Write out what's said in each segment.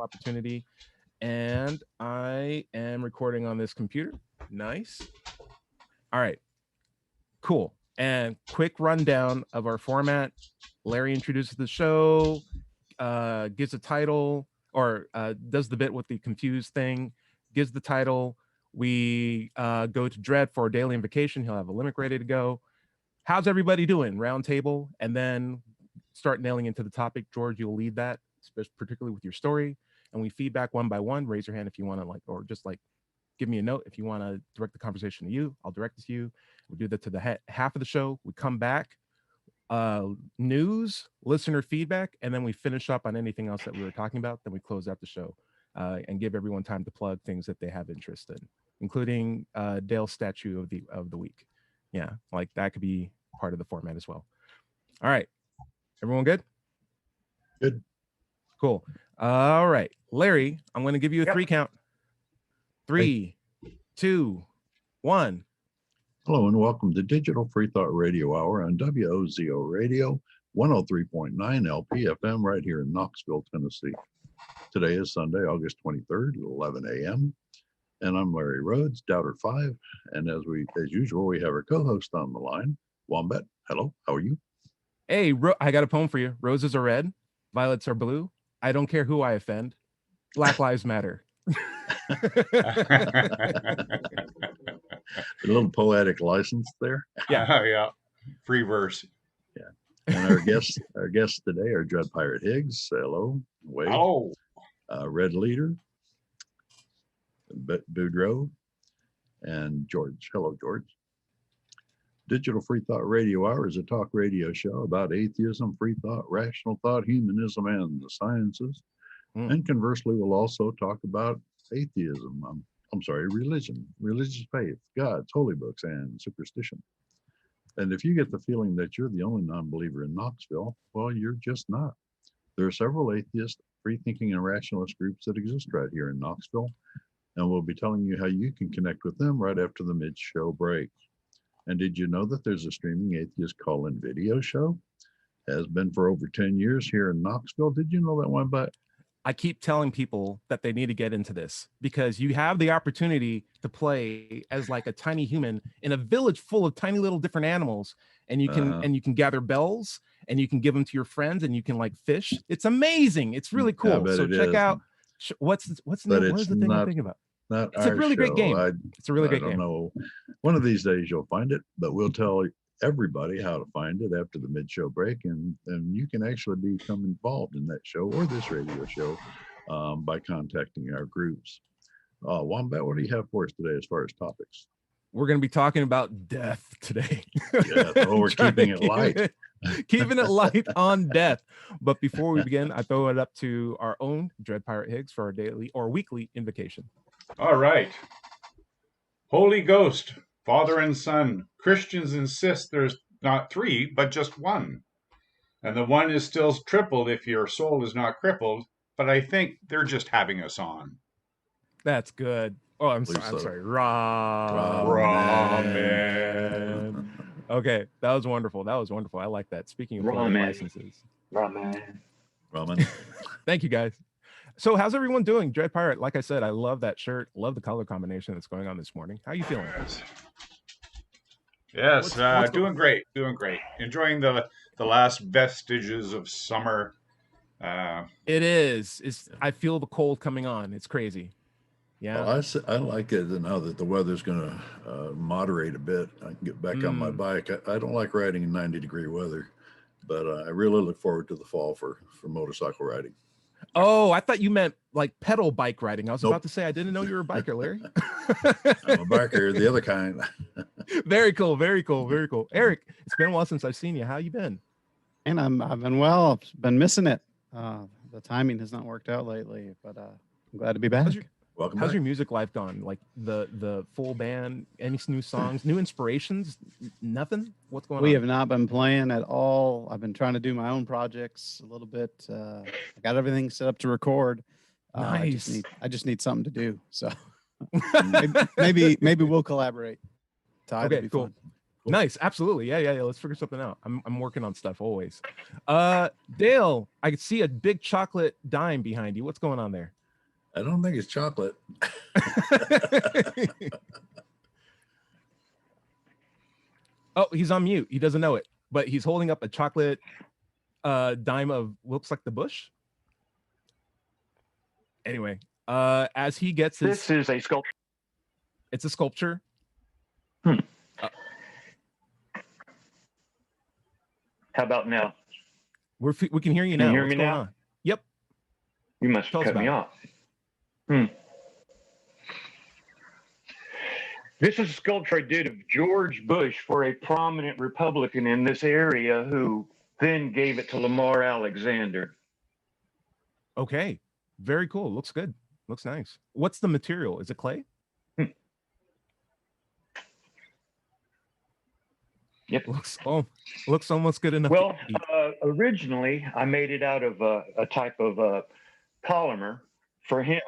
opportunity. And I am recording on this computer. Nice. All right. Cool. And quick rundown of our format. Larry introduces the show, gives a title, or does the bit with the confused thing, gives the title. We go to Dread for a daily invocation. He'll have a limerick ready to go. How's everybody doing? Round table, and then start nailing into the topic. George, you'll lead that, particularly with your story. And we feedback one by one. Raise your hand if you want to, or just give me a note if you want to direct the conversation to you. I'll direct it to you. We do that to the half of the show. We come back, news, listener feedback, and then we finish up on anything else that we were talking about. Then we close out the show and give everyone time to plug things that they have interest in, including Dale's statue of the week. Yeah, that could be part of the format as well. All right, everyone good? Good. Cool. All right, Larry, I'm going to give you a 3 count. 3, 2, 1. Hello and welcome to Digital Free Thought Radio Hour on WOZO Radio 103.9 LPFM right here in Knoxville, Tennessee. Today is Sunday, August 23rd at 11 a.m. And I'm Larry Rhodes, Doubter 5. And as usual, we have our co-host on the line, Wombat. Hello, how are you? Hey, I got a poem for you. Roses are red, violets are blue. I don't care who I offend. Black Lives Matter. A little poetic license there. Yeah. Yeah. Free verse. Yeah. And our guests today are Dread Pirate Higgs. Hello. Wade. Oh. Red Leader. Boudreaux. And George. Hello, George. Digital Free Thought Radio Hour is a talk radio show about atheism, free thought, rational thought, humanism, and the sciences. And conversely, we'll also talk about atheism. Religion, religious faith, gods, holy books, and superstition. And if you get the feeling that you're the only non-believer in Knoxville, well, you're just not. There are several atheist, free-thinking, and rationalist groups that exist right here in Knoxville, and we'll be telling you how you can connect with them right after the mid-show break. And did you know that there's a streaming atheist call-in video show? Has been for over 10 years here in Knoxville. Did you know that one? But I keep telling people that they need to get into this because you have the opportunity to play as a tiny human in a village full of tiny little different animals, and you can gather bells and you can give them to your friends and you can fish. It's amazing. It's really cool. So check out what's the thing I'm thinking about? It's a really great game. It's a really great game. I don't know. One of these days you'll find it, but we'll tell everybody how to find it after the mid-show break, and you can actually become involved in that show or this radio show by contacting our groups. Wombat, what do you have for us today as far as topics? We're going to be talking about death today. Yeah, we're keeping it light. Keeping it light on death. But before we begin, I throw it up to our own Dread Pirate Higgs for our daily or weekly invocation. All right. Holy Ghost, Father and Son. Christians insist there's not 3, but just 1. And the 1 is still tripled if your soul is not crippled, but I think they're just having us on. That's good. Oh, I'm sorry. Ramen. Okay, that was wonderful. I like that. Speaking of licenses. Ramen. Thank you, guys. So how's everyone doing? Dread Pirate, like I said, I love that shirt. Love the color combination that's going on this morning. How are you feeling? Yes, doing great. Enjoying the last vestiges of summer. It is. I feel the cold coming on. It's crazy. Yeah. Well, I like it now that the weather's going to moderate a bit. I can get back on my bike. I don't like riding in 90-degree weather, but I really look forward to the fall for motorcycle riding. Oh, I thought you meant pedal bike riding. I was about to say, I didn't know you were a biker, Larry. I'm a biker, the other kind. Very cool. Eric, it's been a while since I've seen you. How you been? And I've been well. I've been missing it. The timing has not worked out lately, but I'm glad to be back. Welcome How's back. your music life gone? The full band, any new songs, new inspirations? Nothing? What's going on? We have not been playing at all. I've been trying to do my own projects a little bit. I got everything set up to record. Nice. I just need something to do. So maybe we'll collaborate. Okay, cool. Nice. Absolutely. Yeah. Let's figure something out. I'm working on stuff always. Dale, I can see a big chocolate dime behind you. What's going on there? I don't think it's chocolate. Oh, he's on mute. He doesn't know it, but he's holding up a chocolate dime of looks like the bush. Anyway, as he gets his, This is a sculpture. it's a sculpture. How about now? We can hear you Can now. you hear What's me going now? on? Yep. You must Tell us cut me about off. This is a sculpture I did of George Bush for a prominent Republican in this area who then gave it to Lamar Alexander. Okay. Very cool. Looks good. Looks nice. What's the material? Is it clay? Yep. Looks almost good enough. Well, originally I made it out of a type of polymer for him.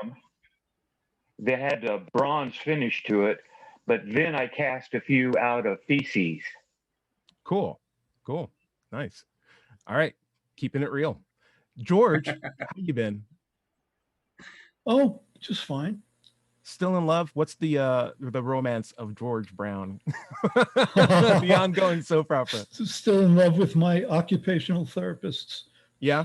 They had a bronze finish to it, but then I cast a few out of feces. Cool. Nice. All right. Keeping it real. George, how you been? Oh, just fine. Still in love? What's the romance of George Brown? The ongoing soap opera. Still in love with my occupational therapists. Yeah.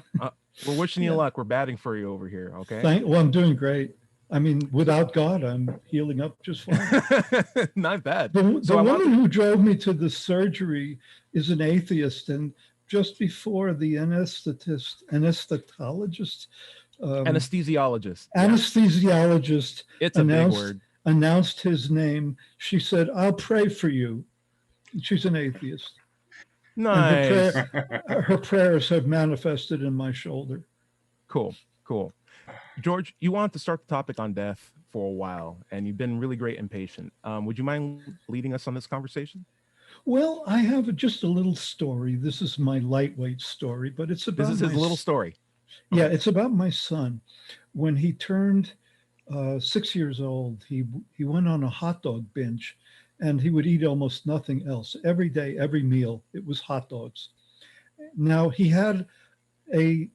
We're wishing you luck. We're batting for you over here. Okay. Well, I'm doing great. I mean, without God, I'm healing up just fine. Not bad. The woman who drove me to the surgery is an atheist, and just before the anesthesiologist, It's a big word. Announced his name. She said, "I'll pray for you." She's an atheist. Nice. And her prayers have manifested in my shoulder. Cool. George, you wanted to start the topic on death for a while, and you've been really great and patient. Would you mind leading us on this conversation? Well, I have just a little story. This is my lightweight story, but it's about his little story. Yeah, it's about my son. When he turned 6 years old, he went on a hot dog binge, and he would eat almost nothing else. Every day, every meal, it was hot dogs. Now, he had an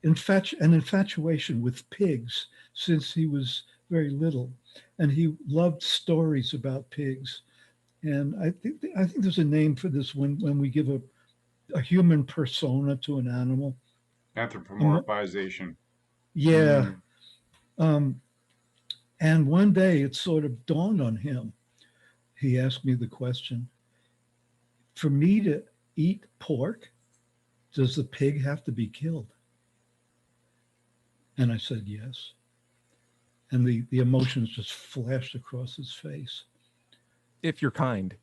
infatuation with pigs since he was very little, and he loved stories about pigs. And I think there's a name for this when we give a human persona to an animal. Anthropomorphization. Yeah. And one day it sort of dawned on him. He asked me the question, for me to eat pork, does the pig have to be killed? And I said, yes. And the emotions just flashed across his face. If you're kind.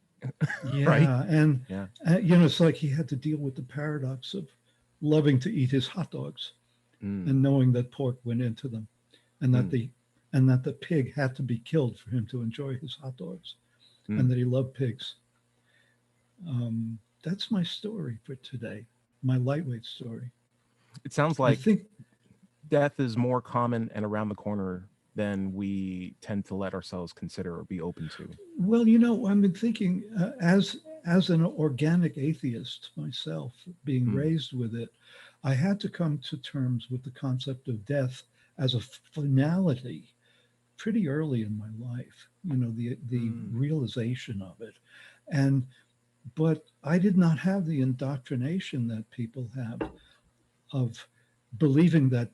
Yeah. Right? And, it's like he had to deal with the paradox of loving to eat his hot dogs and knowing that pork went into them and that the pig had to be killed for him to enjoy his hot dogs and that he loved pigs. That's my story for today, my lightweight story. It sounds like I think death is more common and around the corner than we tend to let ourselves consider or be open to. Well, I've been thinking as an organic atheist myself, being raised with it, I had to come to terms with the concept of death as a finality pretty early in my life, the realization of it. But I did not have the indoctrination that people have of believing that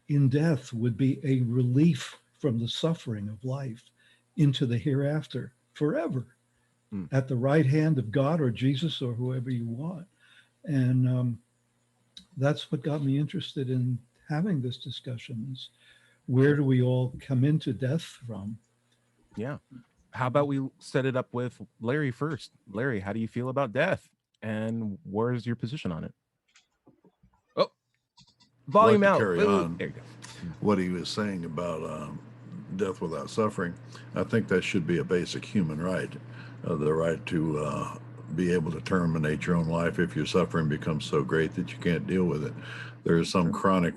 in death would be a relief from the suffering of life into the hereafter forever at the right hand of God or Jesus or whoever you want. And that's what got me interested in having this discussion is where do we all come into death from? Yeah. How about we set it up with Larry first? Larry, how do you feel about death? And where's your position on it? Oh, volume out. Carry on. There you go. What he was saying about death without suffering, I think that should be a basic human right, the right to be able to terminate your own life if your suffering becomes so great that you can't deal with it. There are some chronic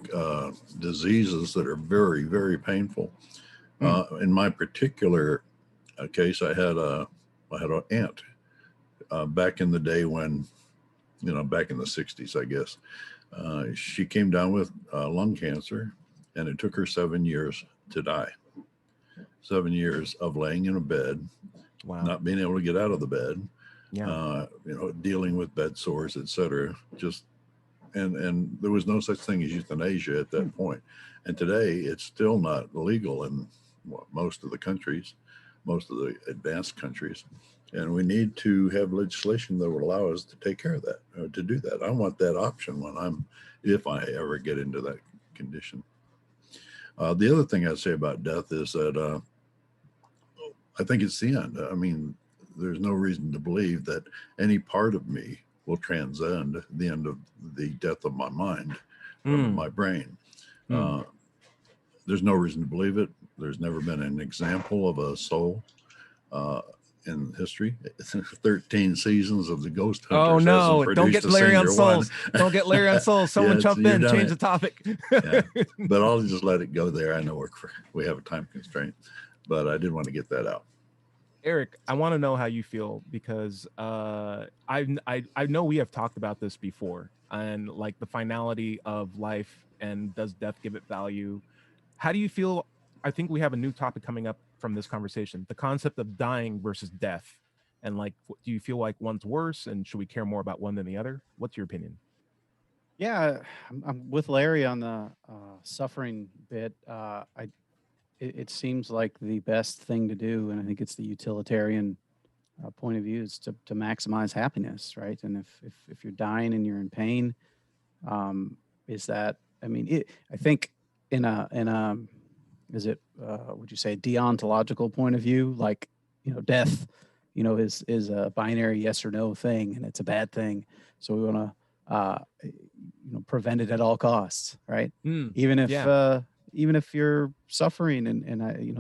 diseases that are very, very painful. In my particular case, I had an aunt back in the day when, back in the 60s, I guess, she came down with lung cancer, and it took her 7 years to die. 7 years of laying in a bed, Wow. not being able to get out of the bed, Yeah. dealing with bed sores, etc. And there was no such thing as euthanasia at that point. And today it's still not legal in most of the countries, most of the advanced countries. And we need to have legislation that would allow us to take care of that, to do that. I want that option if I ever get into that condition. The other thing I'd say about death is that I think it's the end. I mean, there's no reason to believe that any part of me will transcend the end of the death of my mind, of my brain. There's no reason to believe it. There's never been an example of a soul in history. 13 seasons of the Ghost Hunters. Oh no! Hasn't Don't get produced a Larry on single Souls. one. Don't get Larry on Souls. Someone Yes, jump you've in, done change it. the topic. Yeah. But I'll just let it go there. I know we have a time constraint, but I did want to get that out. Eric, I want to know how you feel, because I know we have talked about this before, and like the finality of life, and does death give it value? How do you feel? I think we have a new topic coming up from this conversation: the concept of dying versus death. And like, do you feel like one's worse, and should we care more about one than the other? What's your opinion? Yeah, I'm with Larry on the suffering bit. It seems like the best thing to do, and I think it's the utilitarian point of view, is to maximize happiness, right? And if you're dying and you're in pain, is that? I mean, I think in a is it would you say deontological point of view, like death, is a binary yes or no thing, and it's a bad thing, so we want to prevent it at all costs, right? Even if you're suffering, and I,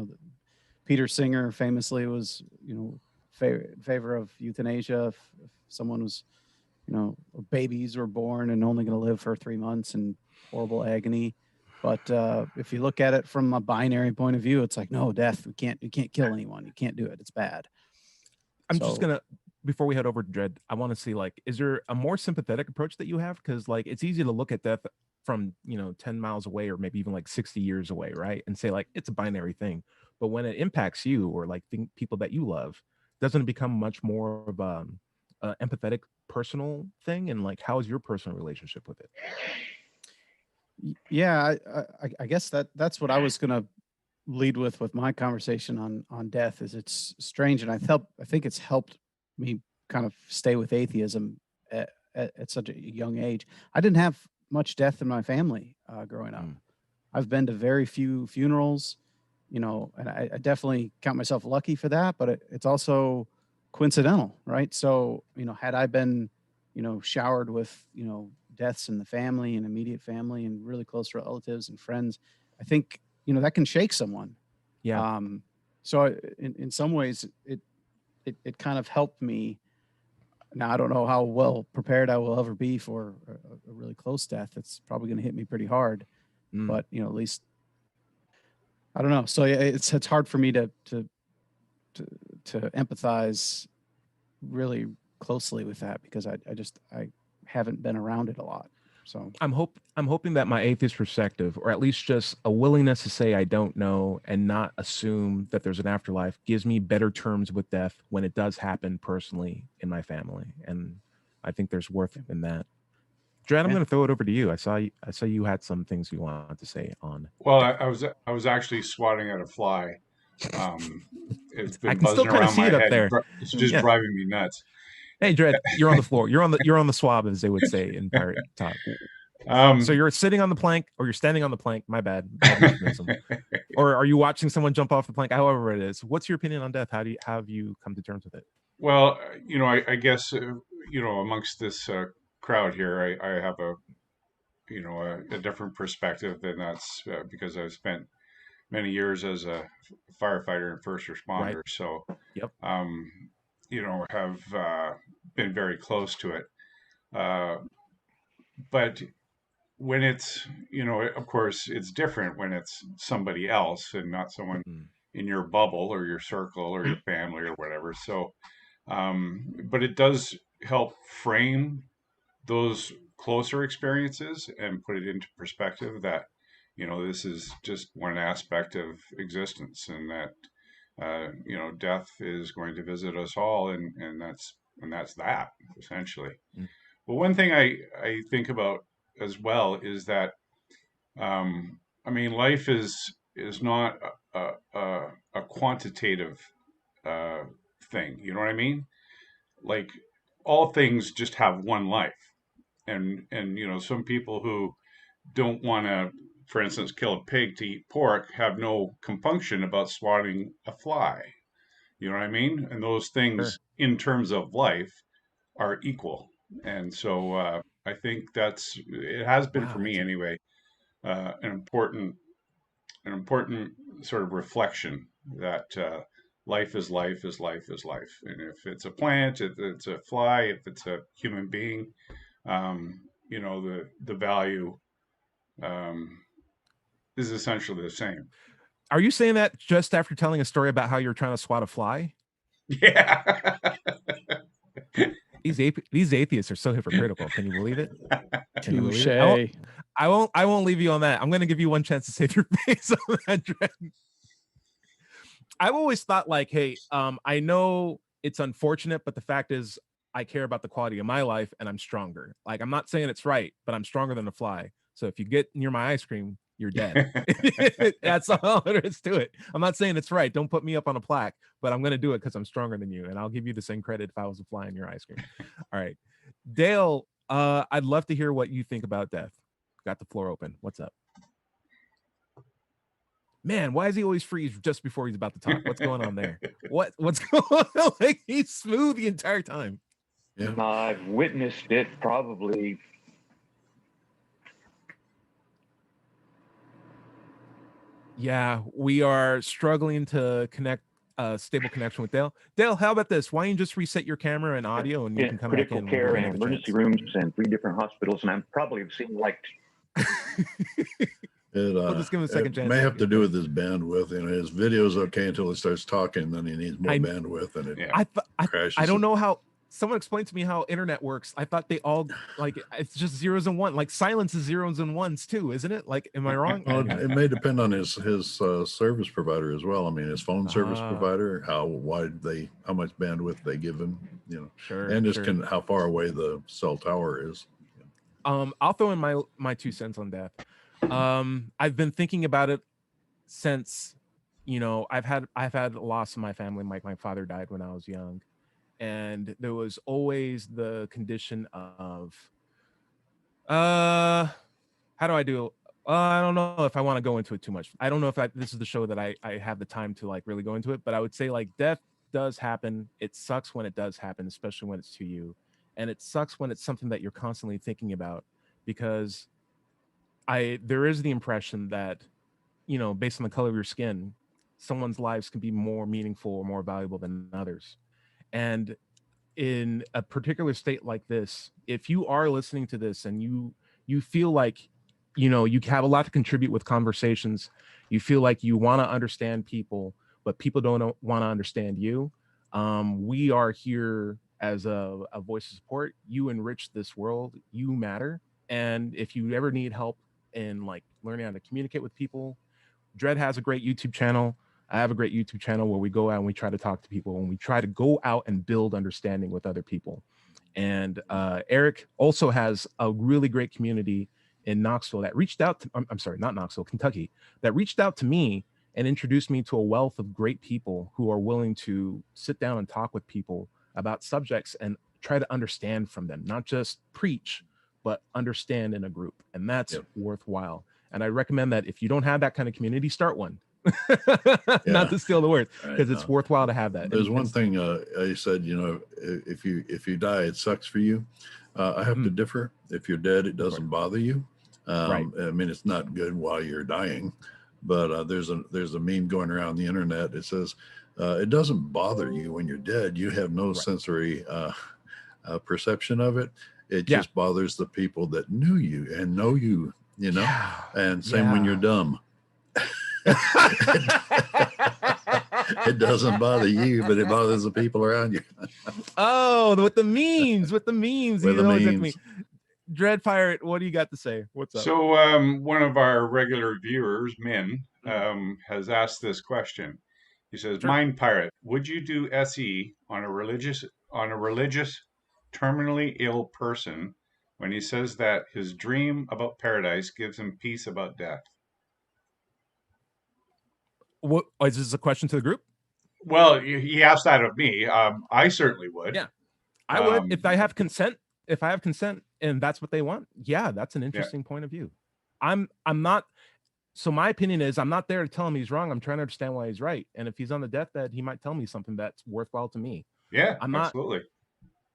Peter Singer famously was, favor of euthanasia if someone was, babies were born and only going to live for 3 months in horrible agony. But if you look at it from a binary point of view, it's like, no, death. You can't kill anyone. You can't do it. It's bad. I'm just gonna, before we head over to Dread, I want to see, like, is there a more sympathetic approach that you have? Because like, it's easy to look at death from 10 miles away, or maybe even like 60 years away, right? And say like, it's a binary thing. But when it impacts you, or like people that you love, doesn't it become much more of a empathetic personal thing? And like, how is your personal relationship with it? Yeah, I guess that's what I was gonna lead with my conversation on death. Is it's strange, and I think it's helped me kind of stay with atheism at such a young age. I didn't have much death in my family growing up. I've been to very few funerals, and I definitely count myself lucky for that, but it's also coincidental, right? So, had I been, showered with, deaths in the family and immediate family and really close relatives and friends, I think, that can shake someone. Yeah. So in some ways it kind of helped me. Now, I don't know how well prepared I will ever be for a really close death. It's probably going to hit me pretty hard, but at least I don't know. So it's hard for me to empathize really closely with that, because I haven't been around it a lot. So I'm hoping that my atheist perspective, or at least just a willingness to say I don't know and not assume that there's an afterlife, gives me better terms with death when it does happen personally in my family. And I think there's worth in that. Dred, I'm going to throw it over to you. I saw you had some things you wanted to say on. Well, I was actually swatting at a fly. It's I been can still buzzing kind of around see my it up head. there. It's just driving me nuts. Hey, Dred, you're on the floor. You're on the swab, as they would say in pirate talk. So you're sitting on the plank, or you're standing on the plank. My bad euphemism. Or are you watching someone jump off the plank? However it is. What's your opinion on death? How have you come to terms with it? Well, I guess amongst this crowd here, I have a different perspective, and that's because I've spent many years as a firefighter and first responder. Right. So, Yep. Have been very close to it. But when it's, of course, it's different when it's somebody else and not someone in your bubble or your circle or your family or whatever. So, But it does help frame those closer experiences and put it into perspective that, this is just one aspect of existence, and that, death is going to visit us all, and that's that essentially. Mm. But one thing I think about as well is that, life is not a quantitative thing. You know what I mean? Like, all things just have one life, and some people who don't want to, for instance, kill a pig to eat pork have no compunction about swatting a fly. You know what I mean? And those Sure. things, in terms of life, are equal. And so I think it has been for Wow. me anyway, an important sort of reflection that life is life is life is life. And if it's a plant, if it's a fly, if it's a human being, the value is essentially the same. Are you saying that just after telling a story about how you're trying to swat a fly? Yeah. These atheists are so hypocritical. Can you believe it? Can you believe Touche. it? I won't leave you on that. I'm going to give you one chance to save your face on that, Dred. I've always thought, like, hey, I know it's unfortunate, but the fact is I care about the quality of my life and I'm stronger. Like, I'm not saying it's right, but I'm stronger than a fly. So if you get near my ice cream, you're dead. That's all there is to it. I'm not saying it's right. Don't put me up on a plaque, but I'm going to do it because I'm stronger than you. And I'll give you the same credit if I was a fly in your ice cream. All right. Dale, I'd love to hear what you think about death. Got the floor open. What's up? Man, why does he always freeze just before he's about to talk? What's going on there? What's going on? Like, he's smooth the entire time. Yeah. I've witnessed it probably. Yeah, we are struggling to connect a stable connection with Dale. Dale, how about this? Why don't you just reset your camera and audio, and you can come back critical in care when you and have a emergency chance. rooms and 3 different hospitals, and I probably have seen like. We'll just give him a second chance. May have to do with his bandwidth. His video's okay until he starts talking, then he needs more bandwidth, and it crashes. I don't know how. Someone explained to me how internet works. I thought they all, like, it's just zeros and ones. Like, silence is zeros and ones too, isn't it? Like, am I wrong? Well, it may depend on his service provider as well. I mean, his phone service provider, how much bandwidth they give him, Sure. and just how far away the cell tower is. I'll throw in my 2 cents on death. I've been thinking about it since, I've had a loss in my family. My father died when I was young, and there was always the condition of, how do I do? I don't know if I want to go into it too much. I don't know if this is the show that I have the time to, like, really go into it, but I would say, like, death does happen. It sucks when it does happen, especially when it's to you. And it sucks when it's something that you're constantly thinking about, because there is the impression that, based on the color of your skin, someone's lives can be more meaningful or more valuable than others. And in a particular state like this, if you are listening to this and you feel like, you have a lot to contribute with conversations, you feel like you want to understand people, but people don't want to understand you, we are here as a voice of support. You enrich this world. You matter. And if you ever need help in, like, learning how to communicate with people, Dred has a great YouTube channel. I have a great YouTube channel where we go out and we try to talk to people, and we try to go out and build understanding with other people. And Eric also has a really great community in Knoxville that reached out to, I'm sorry, not Knoxville, Kentucky, that reached out to me and introduced me to a wealth of great people who are willing to sit down and talk with people about subjects and try to understand from them, not just preach, but understand in a group. And that's worthwhile. And I recommend that if you don't have that kind of community, start one. Not to steal the words, because it's worthwhile to have that. There's one thing I said, if you die, it sucks for you. I have to differ. If you're dead, it doesn't bother you. Right. I mean, it's not good while you're dying, but there's a meme going around the internet. It says it doesn't bother you when you're dead. You have no sensory perception of it. It just bothers the people that knew you and know you. And same when you're dumb. It doesn't bother you, but it bothers the people around you. Oh, with the memes, with the memes. With You the always at me. memes. Dread Pirate, what do you got to say? What's up? So one of our regular viewers, Min, has asked this question. He says, Sure. Mind Pirate, would you do SE on a religious terminally ill person when he says that his dream about paradise gives him peace about death? What is this a question to the group? Well, he asked that of me. I certainly would. Yeah, I would if I have consent. If I have consent and that's what they want, yeah, that's an interesting point of view. I'm not. So my opinion is I'm not there to tell him he's wrong. I'm trying to understand why he's right. And if he's on the deathbed, he might tell me something that's worthwhile to me. Yeah, I'm not. Absolutely.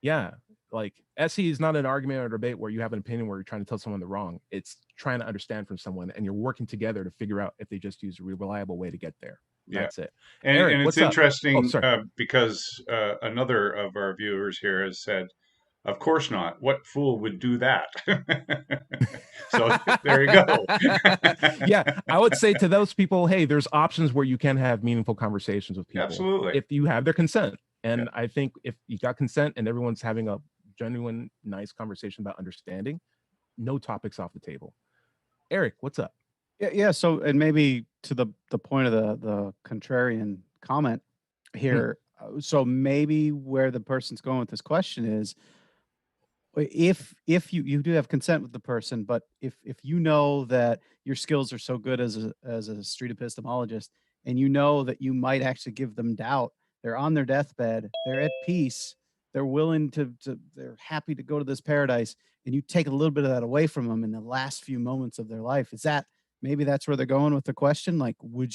Yeah, like SE is not an argument or debate where you have an opinion where you're trying to tell someone they're wrong. It's trying to understand from someone, and you're working together to figure out if they just use a reliable way to get there. That's it. And, Eric, and it's what's up? interesting Oh, because another of our viewers here has said, of course not. What fool would do that? So there you go. Yeah, I would say to those people, hey, there's options where you can have meaningful conversations with people. Absolutely. If you have their consent. And I think if you got consent and everyone's having a genuine, nice conversation about understanding, no topics off the table. Eric, what's up? Yeah. So, and maybe to the point of the contrarian comment here. So maybe where the person's going with this question is, if you do have consent with the person, but if you know that your skills are so good as a street epistemologist, and you know that you might actually give them doubt, they're on their deathbed, they're at peace, they're willing to they're happy to go to this paradise, and you take a little bit of that away from them in the last few moments of their life. Is that maybe that's where they're going with the question? Like, would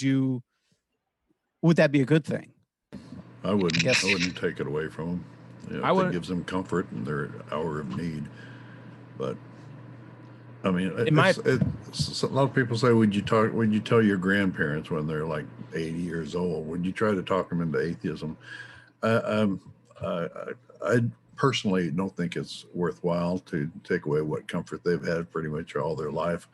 that be a good thing? I wouldn't take it away from them. It gives them comfort in their hour of need. But I mean, a lot of people say, would you tell your grandparents when they're like 80 years old? Would you try to talk them into atheism? I personally don't think it's worthwhile to take away what comfort they've had pretty much all their life.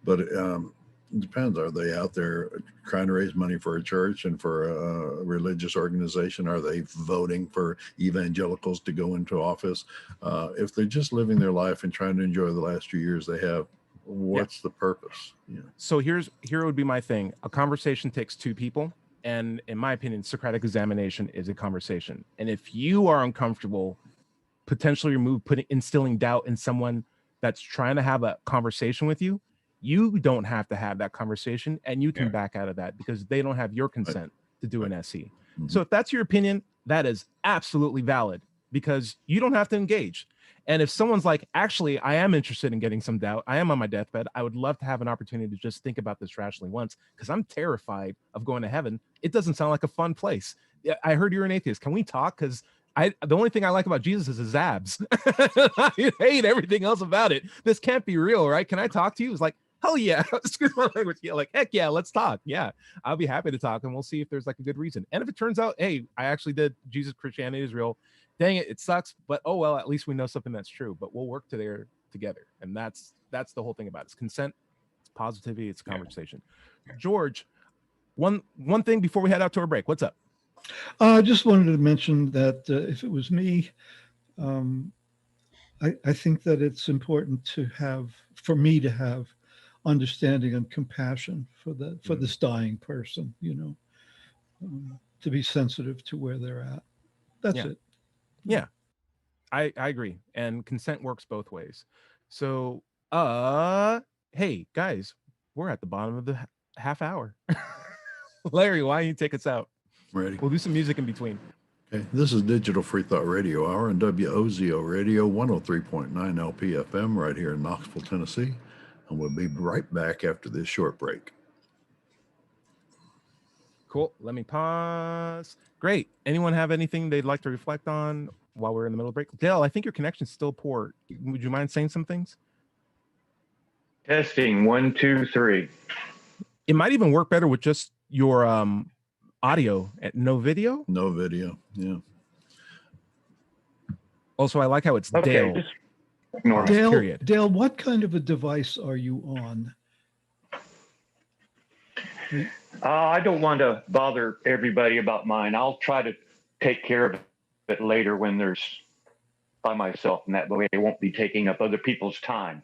But it depends. Are they out there trying to raise money for a church and for a religious organization? Are they voting for evangelicals to go into office? If they're just living their life and trying to enjoy the last few years they have, what's the purpose? So here would be my thing. A conversation takes two people. And in my opinion, Socratic examination is a conversation. And if you are uncomfortable, potentially instilling doubt in someone that's trying to have a conversation with you, you don't have to have that conversation, and you can back out of that because they don't have your consent to do an SE. Mm-hmm. So if that's your opinion, that is absolutely valid because you don't have to engage. And if someone's like, actually, I am interested in getting some doubt, I am on my deathbed, I would love to have an opportunity to just think about this rationally once because I'm terrified of going to heaven. It doesn't sound like a fun place. I heard you're an atheist. Can we talk? Because the only thing I like about Jesus is his abs. I hate everything else about it. This can't be real, right? Can I talk to you? It's like, hell yeah. Excuse my language. Yeah, like, heck yeah, let's talk. Yeah, I'll be happy to talk, and we'll see if there's like a good reason. And if it turns out, hey, I actually did Jesus, Christianity is real. Dang it, it sucks, but oh well, at least we know something that's true. But we'll work together, and that's the whole thing about it. It's consent, it's positivity, it's conversation. Yeah. George, one thing before we head out to our break. What's up? I just wanted to mention that if it was me, I think that it's important for me to have understanding and compassion for this dying person. To be sensitive to where they're at. That's it. Yeah, I agree. And consent works both ways. So, hey guys, we're at the bottom of the half hour. Larry, why don't you take us out? Ready. We'll do some music in between. Okay. This is Digital Free Thought Radio Hour on WOZO Radio 103.9 LPFM right here in Knoxville, Tennessee. And we'll be right back after this short break. Cool. Let me pause. Great. Anyone have anything they'd like to reflect on while we're in the middle of break? Dale, I think your connection's still poor. Would you mind saying some things? Testing 1, 2, 3. It might even work better with just your audio and no video. No video. Yeah. Also, I like how it's Dale. Just ignore Dale, period. Dale, what kind of a device are you on? I don't want to bother everybody about mine. I'll try to take care of it later when there's by myself, and that way I won't be taking up other people's time.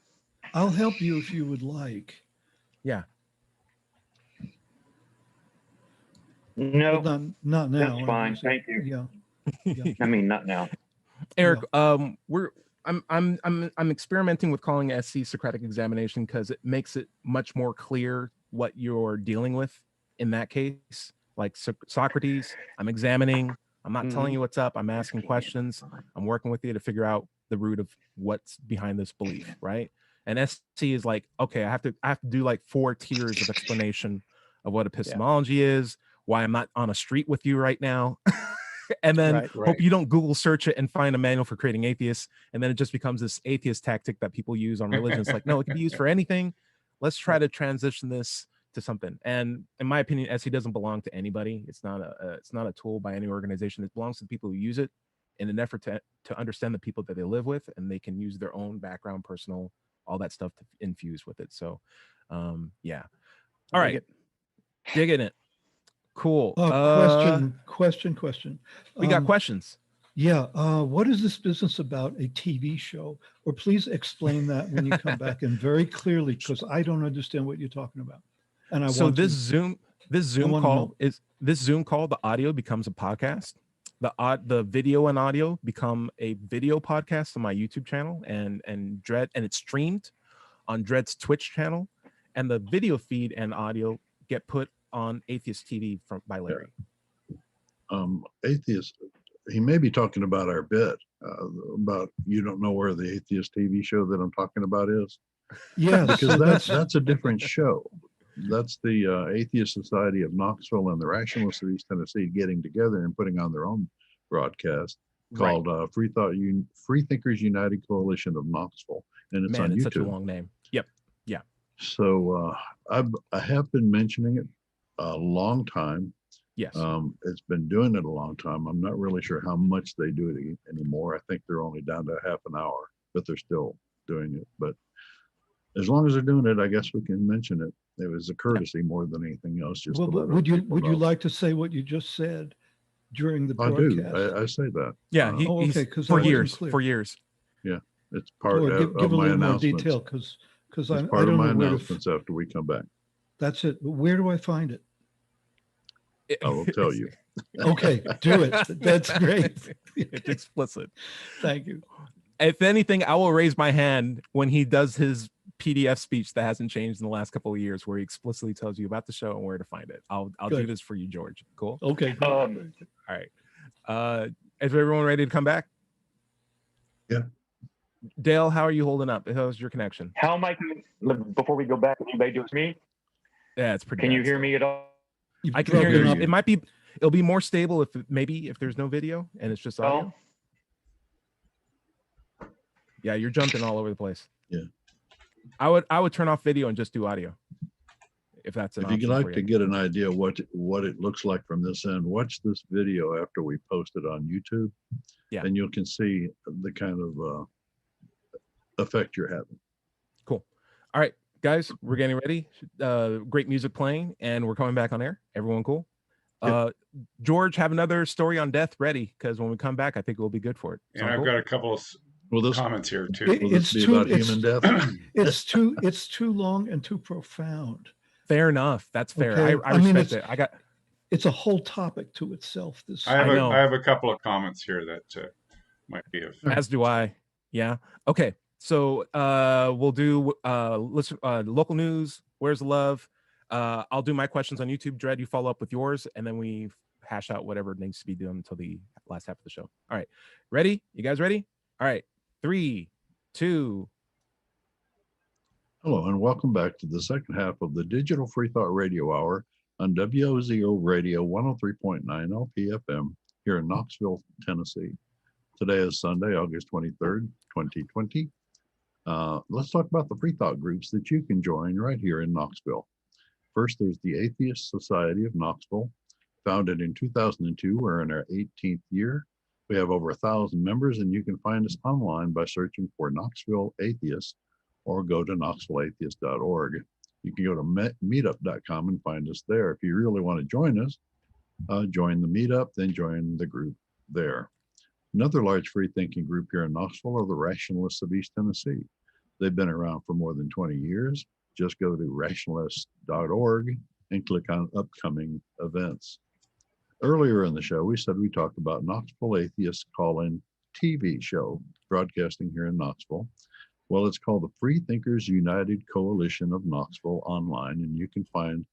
I'll help you if you would like. Yeah. No, But not now. that's fine. obviously. Thank you. Yeah. I mean, not now. Eric, I'm experimenting with calling SC Socratic examination because it makes it much more clear what you're dealing with in that case. Like Socrates, I'm examining. I'm not telling you what's up. I'm asking questions. I'm working with you to figure out the root of what's behind this belief, right? And SC is like, okay, I have to do like 4 tiers of explanation of what epistemology is, why I'm not on a street with you right now. And then hope you don't Google search it and find a manual for creating atheists. And then it just becomes this atheist tactic that people use on religion. It's like, no, it can be used for anything. Let's try to transition this to something. And in my opinion, SE doesn't belong to anybody. It's not a tool by any organization. It belongs to the people who use it in an effort to understand the people that they live with, and they can use their own background, personal, all that stuff to infuse with it. So yeah. All right. Digging it. Cool. Question. We got questions. Yeah. What is this business about a TV show? Or please explain that when you come back and very clearly, because I don't understand what you're talking about. And this Zoom call, the audio becomes a podcast. The video and audio become a video podcast on my YouTube channel and Dread, and it's streamed on Dread's Twitch channel, and the video feed and audio get put on Atheist TV by Larry. Atheist, he may be talking about our bit about you don't know where the Atheist TV show that I'm talking about is. Yeah, because that's a different show. That's the Atheist Society of Knoxville and the Rationalists of East Tennessee getting together and putting on their own broadcast called Free Thinkers United Coalition of Knoxville, and it's on YouTube. Such a long name. Yep. Yeah. So I have been mentioning it a long time. Yes. It's been doing it a long time. I'm not really sure how much they do it anymore. I think they're only down to half an hour, but they're still doing it. But as long as they're doing it, I guess we can mention it. It was a courtesy more than anything else. Just would you like to say what you just said during the broadcast? I do. I say that. Yeah. Okay. For years. Yeah. It's part give of a my little more announcements. detail because I don't know my announcements after we come back. That's it. Where do I find it? I will tell you. Okay, do it. That's great. It's explicit. Thank you. If anything, I will raise my hand when he does his PDF speech that hasn't changed in the last couple of years, where he explicitly tells you about the show and where to find it. I'll do this for you, George. Cool. Okay. All right. Is everyone ready to come back? Yeah. Dale, how are you holding up? How's your connection? How am I? Before we go back, anybody do it to me? Yeah, it's pretty. Can you hear me at all? I can hear you. It might be. It'll be more stable if there's no video and it's just audio. Yeah, you're jumping all over the place. Yeah. I would turn off video and just do audio. If that's an option. If you'd like to get an idea what it looks like from this end, watch this video after we post it on YouTube. Yeah. And you can see the kind of effect you're having. Cool. All right, guys, we're getting ready. Great music playing, and we're coming back on air. Everyone cool? Yeah. George, have another story on death ready, because when we come back, I think it will be good for it. And I've got a couple of comments here too. It's too about human death. It's too long and too profound. Fair enough. That's fair. Okay. I respect it. It's a whole topic to itself. I have a couple of comments here that might be of. As do I. Yeah. Okay. So we'll do local news. Where's the love? I'll do my questions on YouTube. Dread, you follow up with yours, and then we hash out whatever needs to be done until the last half of the show. All right. Ready? You guys ready? All right. 3, 2. Hello, and welcome back to the second half of the Digital Free Thought Radio Hour on WOZO Radio 103.9 LPFM here in Knoxville, Tennessee. Today is Sunday, August 23rd, 2020. Let's talk about the free thought groups that you can join right here in Knoxville. First, there's the Atheist Society of Knoxville, founded in 2002. We're in our 18th year. We have over 1,000 members, and you can find us online by searching for Knoxville Atheist or go to knoxvilleatheist.org. You can go to meetup.com and find us there. If you really want to join us, join the meetup, then join the group there. Another large free thinking group here in Knoxville are the Rationalists of East Tennessee. They've been around for more than 20 years. Just go to rationalist.org and click on upcoming events. Earlier in the show, we said we talked about Knoxville Atheists Call-In TV show broadcasting here in Knoxville. Well, it's called the Free Thinkers United Coalition of Knoxville online, and you can find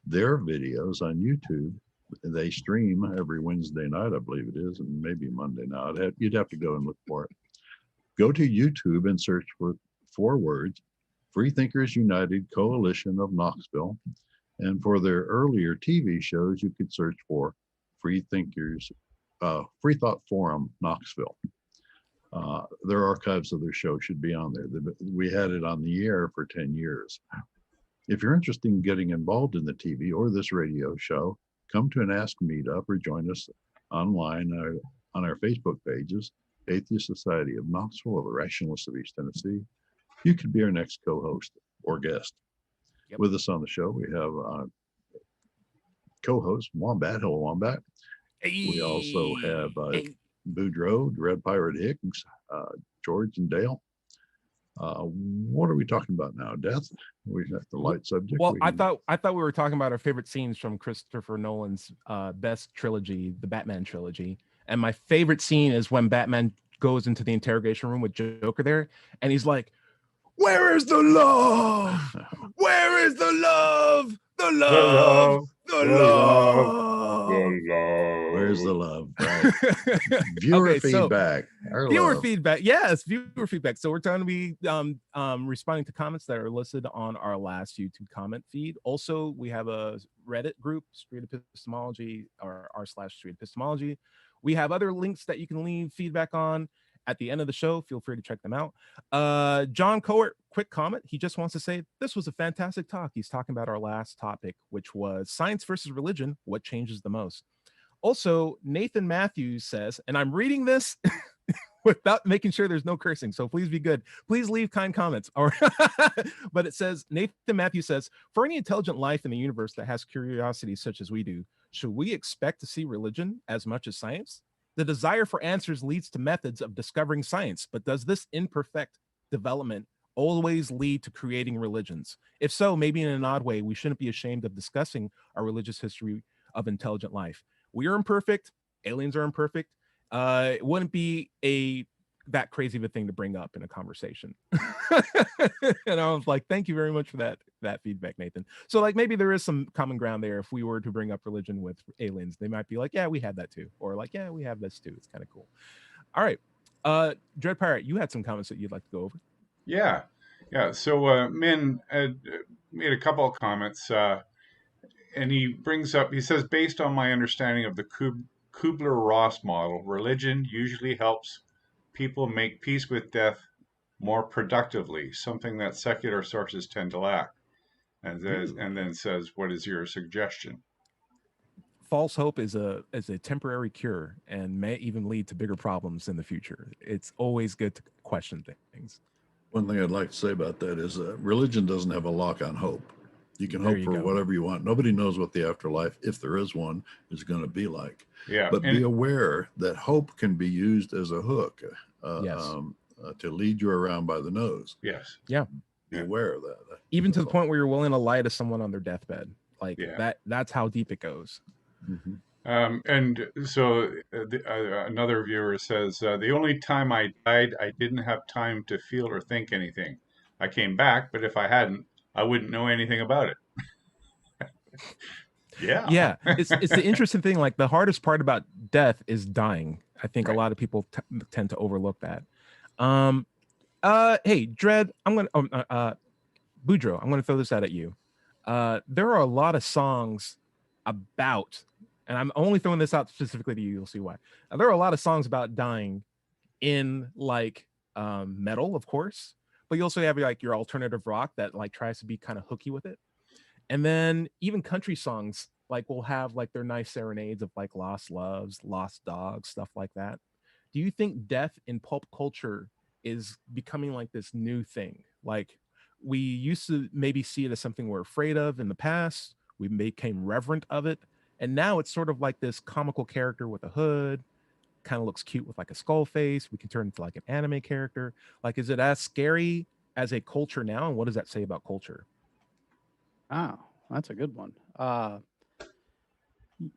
their videos on YouTube. They stream every Wednesday night, I believe it is, and maybe Monday now. You'd have to go and look for it. Go to YouTube and search for 4 words, Free Thinkers United Coalition of Knoxville. And for their earlier TV shows, you could search for Free Thought Forum Knoxville. Their archives of their show should be on there. We had it on the air for 10 years. If you're interested in getting involved in the TV or this radio show, come to an Ask Meetup or join us online on our Facebook pages, Atheist Society of Knoxville or the Rationalists of East Tennessee. You could be our next co-host or guest. Yep. With us on the show, we have co-host Wombat. Hello, Wombat. Hey. We also have Boudreaux, Red Pirate Hicks, George and Dale. What are we talking about now? Death? We got the light subject. Well, I thought we were talking about our favorite scenes from Christopher Nolan's best trilogy, the Batman trilogy. And my favorite scene is when Batman goes into the interrogation room with Joker there, and he's like, "Where is the love? Where is the love? The love, the love, the love. Where's the love?" Right. Viewer feedback. Viewer feedback. Yes, viewer feedback. So we're going to be responding to comments that are listed on our last YouTube comment feed. Also, we have a Reddit group, Street Epistemology, or r/Street Epistemology. We have other links that you can leave feedback on at the end of the show. Feel free to check them out. John Coert, quick comment. He just wants to say this was a fantastic talk. He's talking about our last topic, which was science versus religion. What changes the most? Also, Nathan Matthews says, and I'm reading this without making sure there's no cursing, so please be good. Please leave kind comments. But it says, Nathan Matthews says, for any intelligent life in the universe that has curiosity such as we do, should we expect to see religion as much as science? The desire for answers leads to methods of discovering science, but does this imperfect development always lead to creating religions? If so, maybe in an odd way, we shouldn't be ashamed of discussing our religious history of intelligent life. We are imperfect. Aliens are imperfect. It wouldn't be that crazy of a thing to bring up in a conversation. And I was like, thank you very much for that feedback, Nathan. So like maybe there is some common ground there. If we were to bring up religion with aliens, they might be like, yeah, we had that too. Or like, yeah, we have this too. It's kind of cool. All right. Dread Pirate, you had some comments that you'd like to go over. Yeah. So Min made a couple of comments, and he says, based on my understanding of the Kubler-Ross model, religion usually helps people make peace with death more productively, something that secular sources tend to lack. And then says, what is your suggestion? False hope is a temporary cure and may even lead to bigger problems in the future. It's always good to question things. One thing I'd like to say about that is religion doesn't have a lock on hope. You can hope for whatever you want. Nobody knows what the afterlife, if there is one, is going to be like. Yeah. But be aware that hope can be used as a hook to lead you around by the nose. Yes. Yeah. Be aware of that. Even to the point where you're willing to lie to someone on their deathbed. Like that's how deep it goes. Mm-hmm. And so another viewer says, the only time I died, I didn't have time to feel or think anything. I came back, but if I hadn't, I wouldn't know anything about it. Yeah. It's the interesting thing. Like the hardest part about death is dying. I think a lot of people tend to overlook that. Hey, Dread, Boudreaux, I'm going to throw this out at you. There are a lot of songs about, and I'm only throwing this out specifically to you, you'll see why. There are a lot of songs about dying in like metal, of course, but you also have like your alternative rock that like tries to be kind of hooky with it. And then even country songs like will have like their nice serenades of like lost loves, lost dogs, stuff like that. Do you think death in pulp culture is becoming like this new thing? Like we used to maybe see it as something we're afraid of in the past. We became reverent of it. And now it's sort of like this comical character with a hood. kind of looks cute with like a skull face. We can turn into like an anime character. Like, is it as scary as a culture now? And what does that say about culture? Oh, that's a good one.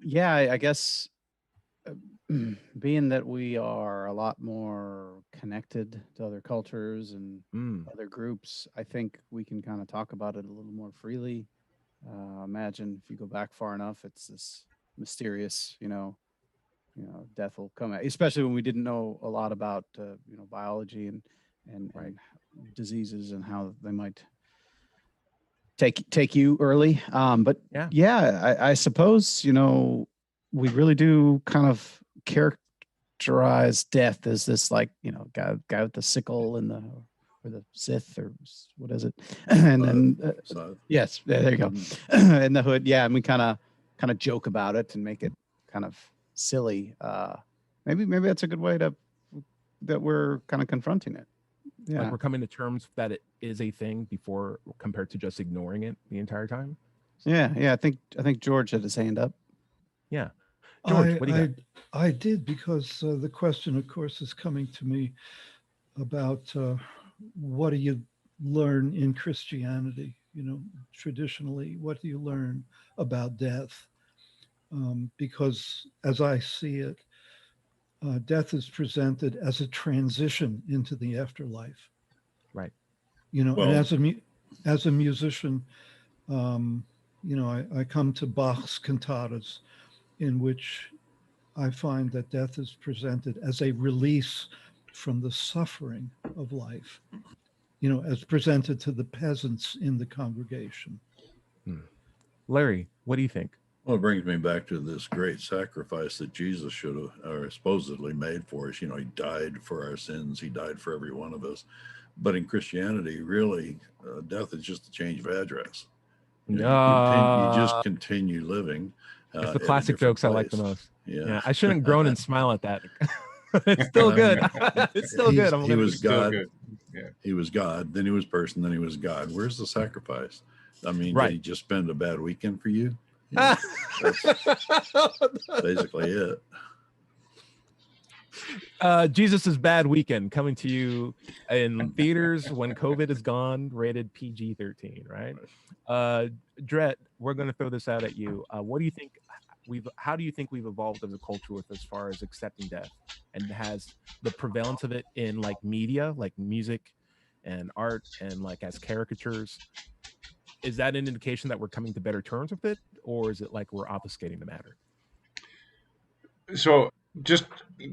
Yeah, I guess uh, being that we are a lot more connected to other cultures and other groups, I think we can kind of talk about it a little more freely. Imagine if you go back far enough, it's this mysterious, death will come at, especially when we didn't know a lot about, biology and diseases and how they might take you early. But yeah, I suppose, we really do kind of characterize death as this, like, guy with the sickle and the, or the Sith, or what is it? And then yes, there you go. In the hood, yeah, and we kind of joke about it and make it kind of silly. Maybe that's a good way that we're kind of confronting it. Yeah. Like we're coming to terms that it is a thing before, compared to just ignoring it the entire time. Yeah. I think George had his hand up. Yeah, George, what do you got? I did, because the question, of course, is coming to me about what do you learn in Christianity? Traditionally, what do you learn about death? Because as I see it, death is presented as a transition into the afterlife. Right. And as a musician, I come to Bach's cantatas, in which I find that death is presented as a release from the suffering of life, as presented to the peasants in the congregation. Larry, what do you think? Well, it brings me back to this great sacrifice that Jesus should have, or supposedly made for us. He died for our sins. He died for every one of us. But in Christianity, really, death is just a change of address. You just continue living. It's the classic jokes I like the most. Yeah. I shouldn't groan and smile at that. It's still good. It's still good. He was God. Yeah. He was God. Then he was person. Then he was God. Where's the sacrifice? I mean, Right. Did he just spend a bad weekend for you? That's basically it. Jesus' Bad Weekend, coming to you in theaters when COVID is gone, rated PG-13, right? Dret, we're going to throw this out at you. What do you think how do you think we've evolved as a culture with as far as accepting death? And has the prevalence of it in like media, like music and art, and like as caricatures, is that an indication that we're coming to better terms with it, or is it like we're obfuscating the matter? So just,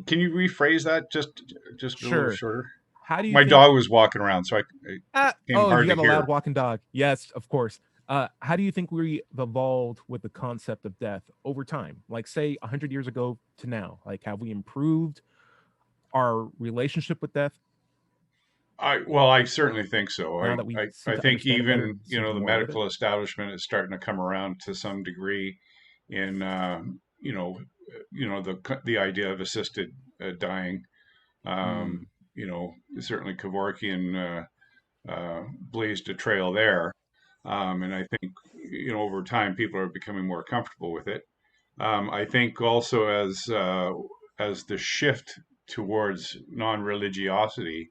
can you rephrase that just a little Sure. shorter? How do you My think... dog was walking around, so you got a loud walking dog. Yes, of course. How do you think we've evolved with the concept of death over time? Like, say, 100 years ago to now. Like, have we improved our relationship with death? I certainly think so. Now that we I think even the medical establishment is starting to come around to some degree in the idea of assisted dying. Certainly Kevorkian blazed a trail there, and I think over time people are becoming more comfortable with it. I think also as the shift towards non-religiosity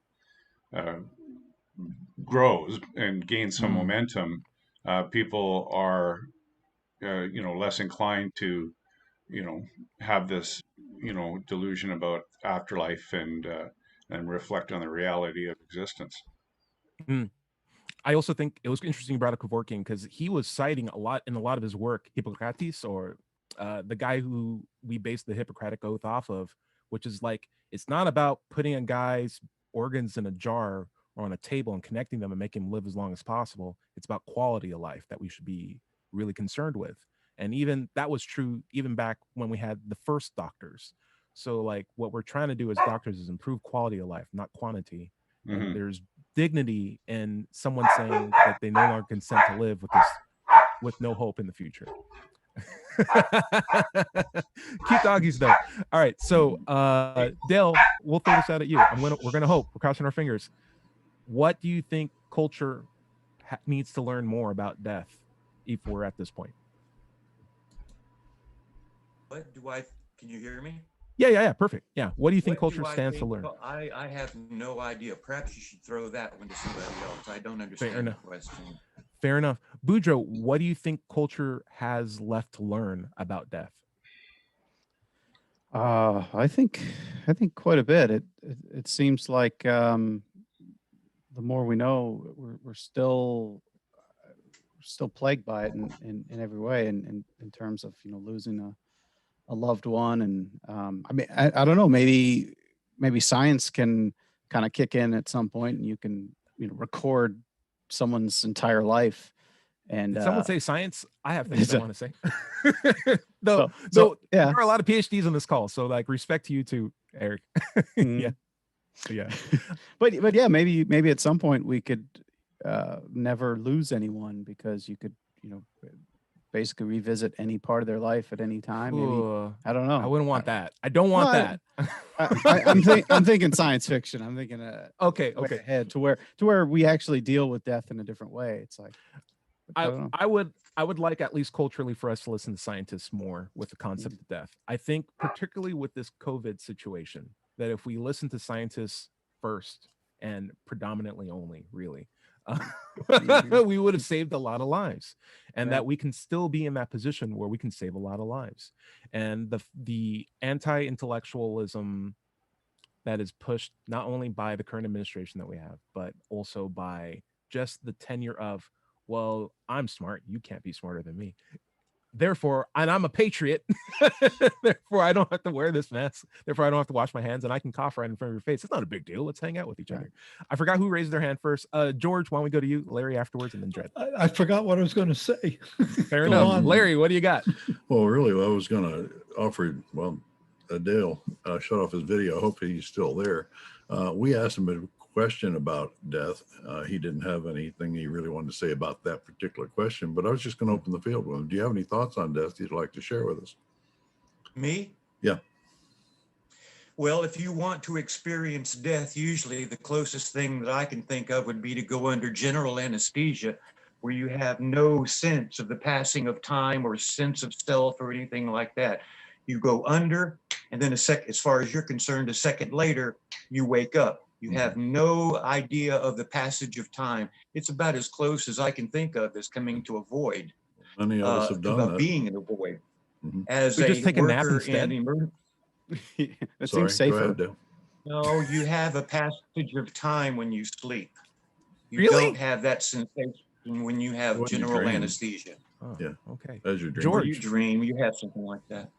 grows and gains some momentum, people are less inclined to have this delusion about afterlife and reflect on the reality of existence. I also think it was interesting you brought up Kevorkian, because he was citing a lot of his work, Hippocrates, or the guy who we based the Hippocratic Oath off of, which is like, it's not about putting a guy's organs in a jar or on a table and connecting them and making him live as long as possible. It's about quality of life that we should be really concerned with. And even that was true even back when we had the first doctors. So like what we're trying to do as doctors is improve quality of life, not quantity. And there's dignity in someone saying that they no longer consent to live with no hope in the future. Cute doggies though. All right, so Dale, we'll throw this out at you. We're gonna hope. We're crossing our fingers. What do you think culture needs to learn more about death if we're at this point? Can you hear me? Yeah. Perfect. Yeah. What do you think What culture do I stands to think? learn? I have no idea. Perhaps you should throw that one to somebody else. I don't understand the enough. question. Fair enough. Boudreaux, what do you think culture has left to learn about death? I think quite a bit. It seems like the more we know, we're still plagued by it in every way, and in terms of losing a loved one, and I mean I don't know, maybe science can kind of kick in at some point, and you can record someone's entire life. And Did someone say science? I have things I want to say. Though yeah, there are a lot of PhDs on this call, so like respect to you too, Eric. Yeah. but yeah, maybe at some point we could never lose anyone, because you could basically revisit any part of their life at any time. Maybe I don't know. I wouldn't want that. I don't want that. I'm thinking science fiction. I'm thinking okay ahead to where we actually deal with death in a different way. It's like I would like, at least culturally, for us to listen to scientists more with the concept of death. I think particularly with this COVID situation, that if we listen to scientists first and predominantly only, really, we would have saved a lot of lives, and that we can still be in that position where we can save a lot of lives. And the anti-intellectualism that is pushed not only by the current administration that we have, but also by just the tenure of, well, I'm smart, you can't be smarter than me. Therefore, and I'm a patriot. Therefore, I don't have to wear this mask. Therefore, I don't have to wash my hands, and I can cough right in front of your face. It's not a big deal. Let's hang out with each other. I forgot who raised their hand first. George, why don't we go to you, Larry afterwards, and then Dred. I forgot what I was going to say. Fair enough. Larry, what do you got? Well, really, I was going to offer, Dale shut off his video. I hope he's still there. We asked him a question about death. He didn't have anything he really wanted to say about that particular question, but I was just going to open the field with him. Do you have any thoughts on death you'd like to share with us? Me? Yeah. Well, if you want to experience death, usually the closest thing that I can think of would be to go under general anesthesia, where you have no sense of the passing of time or sense of self or anything like that. You go under, and then as far as you're concerned, a second later, you wake up. You have no idea of the passage of time. It's about as close as I can think of as coming to a void. Many of us have done that. Being in a void. As we just take a nap instead. It seems safer. Go ahead, Dale. No, you have a passage of time when you sleep. You really? don't have that sensation when you have general anesthesia. Oh, yeah. Okay. As you dream. George, you dream, you have something like that.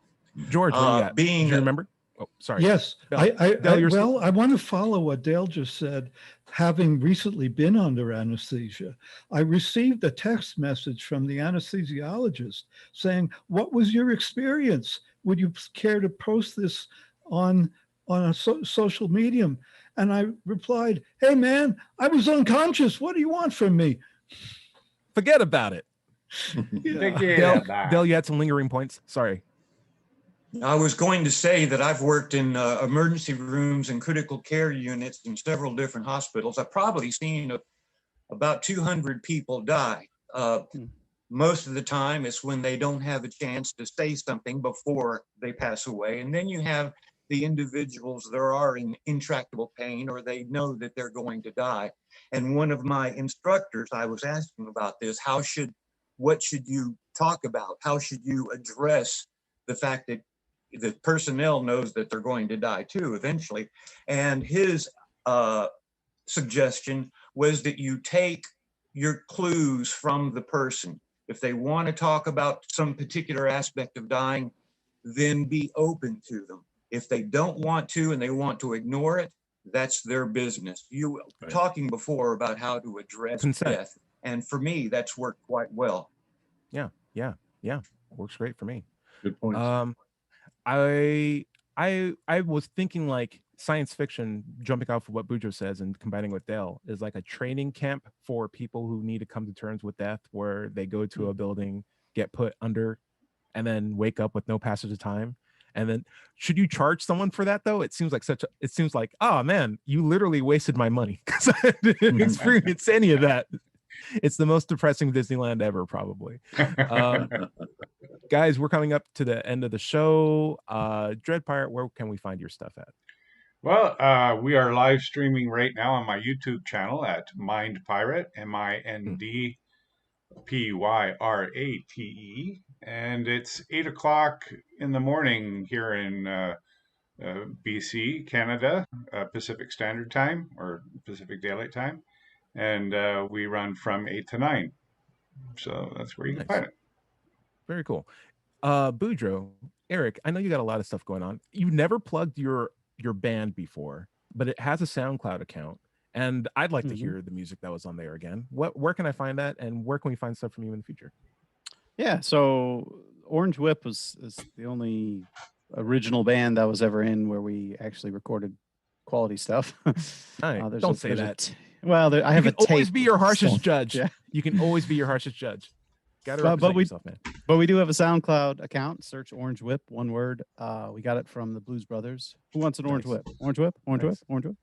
George, what do you got? Do you remember? Oh, sorry. Yes. Dale, I want to follow what Dale just said. Having recently been under anesthesia, I received a text message from the anesthesiologist saying, "What was your experience? Would you care to post this on a social medium?" And I replied, "Hey, man, I was unconscious. What do you want from me?" Forget about it. Yeah. Dale, you had some lingering points. Sorry. I was going to say that I've worked in emergency rooms and critical care units in several different hospitals. I've probably seen about 200 people die. Most of the time it's when they don't have a chance to say something before they pass away. And then you have the individuals that are in intractable pain, or they know that they're going to die. And one of my instructors, I was asking about this, what should you talk about? How should you address the fact that the personnel knows that they're going to die too eventually? And his suggestion was that you take your clues from the person. If they want to talk about some particular aspect of dying, then be open to them. If they don't want to and they want to ignore it, that's their business. You were talking before about how to address death, and for me, that's worked quite well. Yeah. Works great for me. Good point. I was thinking like science fiction, jumping off of what Boudreaux says and combining with Dale, is like a training camp for people who need to come to terms with death, where they go to a building, get put under, and then wake up with no passage of time. And then should you charge someone for that though? It seems like, oh man, you literally wasted my money because I didn't experience any of that. It's the most depressing Disneyland ever, probably. Guys, we're coming up to the end of the show. Dread Pirate, where can we find your stuff at? Well, we are live streaming right now on my YouTube channel at Mind Pirate, MINDPYRATE, and it's 8 o'clock in the morning here in BC, Canada, Pacific Standard Time or Pacific Daylight Time, and we run from 8 to 9. So that's where you can find it. Very cool. Boudreaux, Eric, I know you got a lot of stuff going on. You never plugged your band before, but it has a SoundCloud account, and I'd like to hear the music that was on there again. Where can I find that, and where can we find stuff from you in the future? Yeah, so Orange Whip is the only original band that was ever in where we actually recorded quality stuff. Don't say that. I have a tape. Always be your harshest judge. Yeah. You can always be your harshest judge. Got to But represent we- yourself, man. But we do have a SoundCloud account. Search Orange Whip, one word. We got it from the Blues Brothers. Who wants an Orange Nice. Whip? Orange Whip? Orange Nice. Whip? Orange Whip?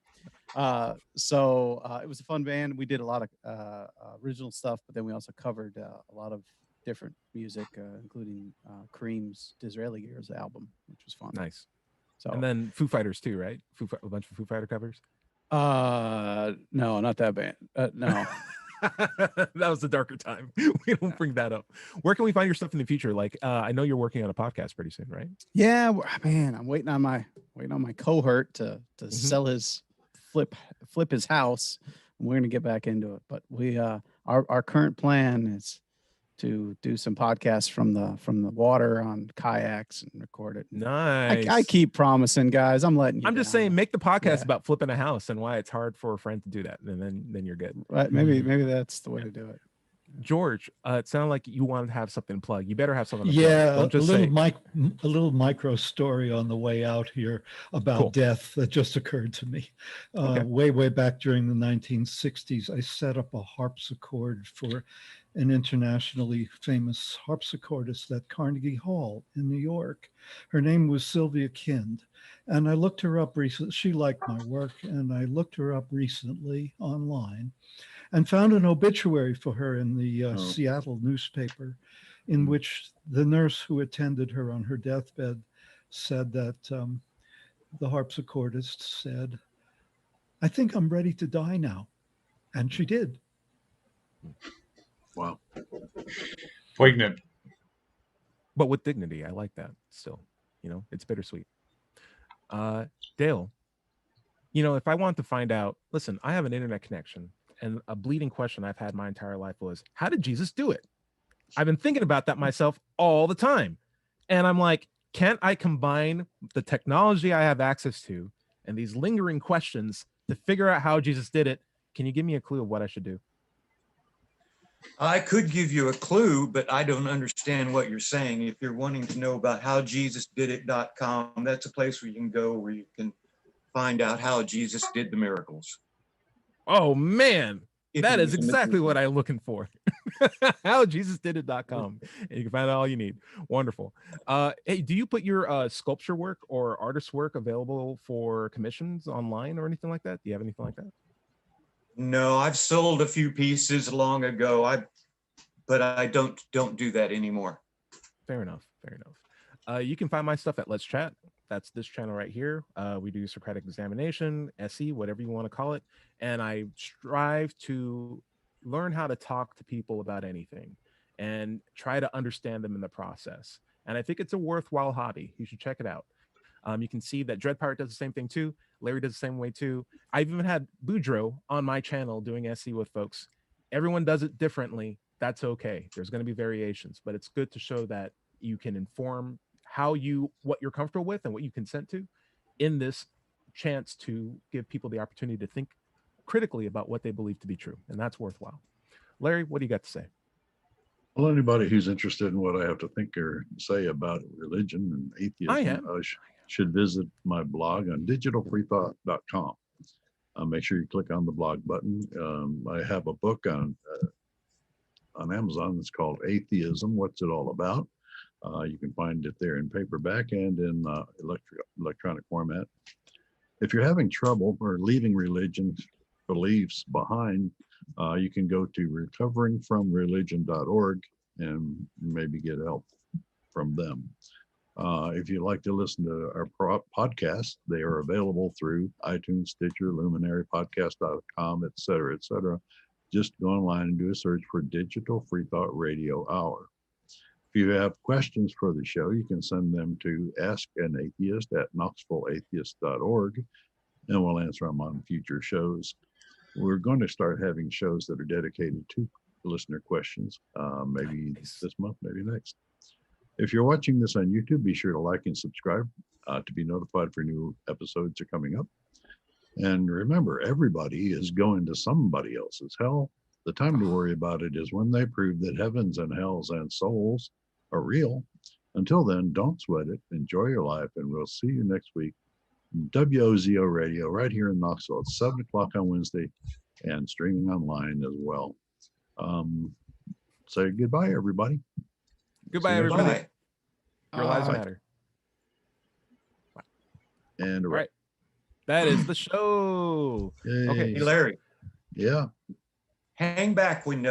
So it was a fun band. We did a lot of original stuff, but then we also covered a lot of different music, including Cream's Disraeli Gears album, which was fun. Nice. So And then Foo Fighters too, right? A bunch of Foo Fighter covers. no, not that band. No. That was the darker time. We don't bring that up. Where can we find your stuff in the future? Like, I know you're working on a podcast pretty soon, right? Yeah, man, I'm waiting on my cohort to sell his flip his house. We're gonna get back into it, but we our current plan is to do some podcasts from the water on kayaks and record it. Nice. I keep promising, guys. I'm letting you. I'm just down. saying, make the podcast Yeah. about flipping a house and why it's hard for a friend to do that, and then you're good. Right? Maybe that's the way to do it. George, it sounded like you wanted to have something to plug. You better have something to Yeah, plug. a little micro story on the way out here about Cool. death that just occurred to me. Okay. Way back during the 1960s, I set up a harpsichord for an internationally famous harpsichordist at Carnegie Hall in New York. Her name was Sylvia Kind. And I looked her up recently. She liked my work, and I looked her up recently online and found an obituary for her in the Seattle newspaper, in which the nurse who attended her on her deathbed said that the harpsichordist said, "I think I'm ready to die now." And she did. Wow. Poignant. But with dignity. I like that still. It's bittersweet. Dale, if I want to find out, listen, I have an internet connection, and a bleeding question I've had my entire life was, how did Jesus do it? I've been thinking about that myself all the time. And I'm like, can't I combine the technology I have access to and these lingering questions to figure out how Jesus did it? Can you give me a clue of what I should do? I could give you a clue, but I don't understand what you're saying. If you're wanting to know about howjesusdidit.com, that's a place where you can go where you can find out how Jesus did the miracles. Oh, man. If That you is can- exactly what I'm looking for. howjesusdidit.com, and you can find out all you need. Wonderful. Hey, do you put your sculpture work or artist work available for commissions online or anything like that? Do you have anything like that? No, I've sold a few pieces long ago. But I don't do that anymore. Fair enough. You can find my stuff at Let's Chat. That's this channel right here. We do Socratic examination, SE, whatever you want to call it. And I strive to learn how to talk to people about anything and try to understand them in the process. And I think it's a worthwhile hobby. You should check it out. You can see that Dread Pirate does the same thing too. Larry does the same way too. I've even had Boudreaux on my channel doing SE with folks. Everyone does it differently. That's okay. There's going to be variations, but it's good to show that you can inform what you're comfortable with and what you consent to in this chance to give people the opportunity to think critically about what they believe to be true. And that's worthwhile. Larry, what do you got to say? Well, anybody who's interested in what I have to think or say about religion and atheism should visit my blog on digitalfreethought.com. Make sure you click on the blog button. I have a book on Amazon that's called Atheism, What's It All About? You can find it there in paperback and in electronic format. If you're having trouble or leaving religion beliefs behind, You can go to recoveringfromreligion.org and maybe get help from them. If you'd like to listen to our podcasts, they are available through iTunes, Stitcher, Luminary, podcast.com, et cetera, et cetera. Just go online and do a search for Digital Free Thought Radio Hour. If you have questions for the show, you can send them to askanatheist@knoxvilleatheist.org, and we'll answer them on future shows. We're going to start having shows that are dedicated to listener questions, maybe this month, maybe next. If you're watching this on YouTube, be sure to like and subscribe to be notified for new episodes are coming up. And remember, everybody is going to somebody else's hell. The time to worry about it is when they prove that heavens and hells and souls are real. Until then, don't sweat it. Enjoy your life, and we'll see you next week. WOZO Radio right here in Knoxville at 7 o'clock on Wednesday and streaming online as well. Say goodbye, everybody. Goodbye, everybody. Bye. Your lives matter. And All right. That is the show. Yay. Okay. Hey, Larry, Yeah. hang back when